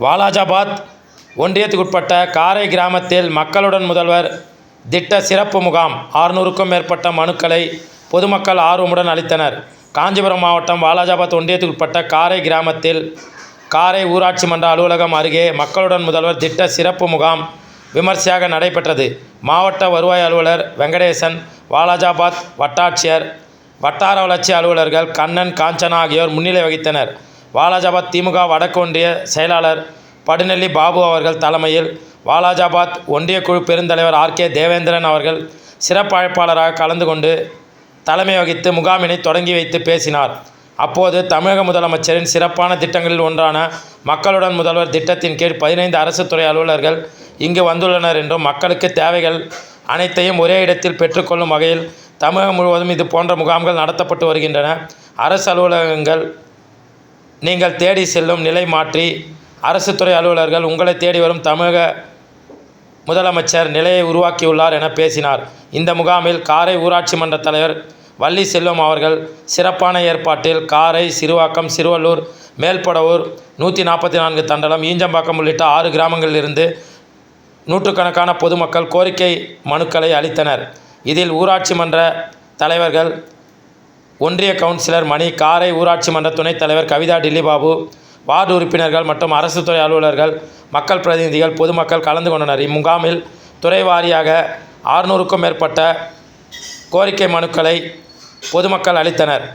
வாலாஜாபாத் ஒன்றியத்துக்குட்பட்ட காரை கிராமத்தில் மக்களுடன் முதல்வர் திட்ட சிறப்பு முகாம். 600க்கும் மேற்பட்ட மனுக்களை பொதுமக்கள் ஆர்வமுடன் அளித்தனர். காஞ்சிபுரம் மாவட்டம் வாலாஜாபாத் ஒன்றியத்துக்குட்பட்ட காரை கிராமத்தில் காரை ஊராட்சி மன்ற அலுவலகம் அருகே மக்களுடன் முதல்வர் திட்ட சிறப்பு முகாம் விமர்சையாக நடைபெற்றது. மாவட்ட வருவாய் அலுவலர் வெங்கடேசன், வாலாஜாபாத் வட்டாட்சியர், வட்டார வளர்ச்சி அலுவலர்கள் கண்ணன், காஞ்சனா ஆகியோர் முன்னிலை வகித்தனர். வாலாஜாபாத் திமுக வடக்கு ஒன்றிய செயலாளர் படுநெல்லி பாபு அவர்கள் தலைமையில் வாலாஜாபாத் ஒன்றிய குழு பெருந்தலைவர் ஆர். கே. தேவேந்திரன் அவர்கள் சிறப்பு அழைப்பாளராக கலந்து கொண்டு தலைமை வகித்து முகாமினை தொடங்கி வைத்து பேசினார். அப்போது தமிழக முதலமைச்சரின் சிறப்பான திட்டங்களில் ஒன்றான மக்களுடன் முதல்வர் திட்டத்தின் கீழ் 15 அரசு துறை அலுவலர்கள் இங்கு வந்துள்ளனர் என்றும், மக்களுக்கு தேவைகள் அனைத்தையும் ஒரே இடத்தில் பெற்றுக்கொள்ளும் வகையில் தமிழகம் முழுவதும் இது போன்ற முகாம்கள் நடத்தப்பட்டு வருகின்றன. அரசு அலுவலகங்கள் நீங்கள் தேடி செல்லும் நிலை மாற்றி அரசு துறை அலுவலர்கள் உங்களை தேடி வரும் தமிழக முதலமைச்சர் நிலையை உருவாக்கியுள்ளார் என பேசினார். இந்த முகாமில் காரை ஊராட்சி மன்ற தலைவர் வள்ளி செல்வம் அவர்கள் சிறப்பான ஏற்பாட்டில் காரை, சிறுவாக்கம், சிறுவள்ளூர், மேல்படவூர், 144 தண்டலம், ஈஞ்சம்பாக்கம் உள்ளிட்ட 6 கிராமங்களிலிருந்து நூற்றுக்கணக்கான பொதுமக்கள் கோரிக்கை மனுக்களை அளித்தனர். இதில் ஊராட்சி மன்ற தலைவர்கள், ஒன்றிய கவுன்சிலர் மணி, காரை ஊராட்சி மன்ற துணைத் தலைவர் கவிதா டில்லிபாபு, வார்டு உறுப்பினர்கள் மற்றும் அரசு துறை அலுவலர்கள், மக்கள் பிரதிநிதிகள், பொதுமக்கள் கலந்து கொண்டனர். இம்முகாமில் துறை வாரியாக 600க்கும் மேற்பட்ட கோரிக்கை மனுக்களை பொதுமக்கள் அளித்தனர்.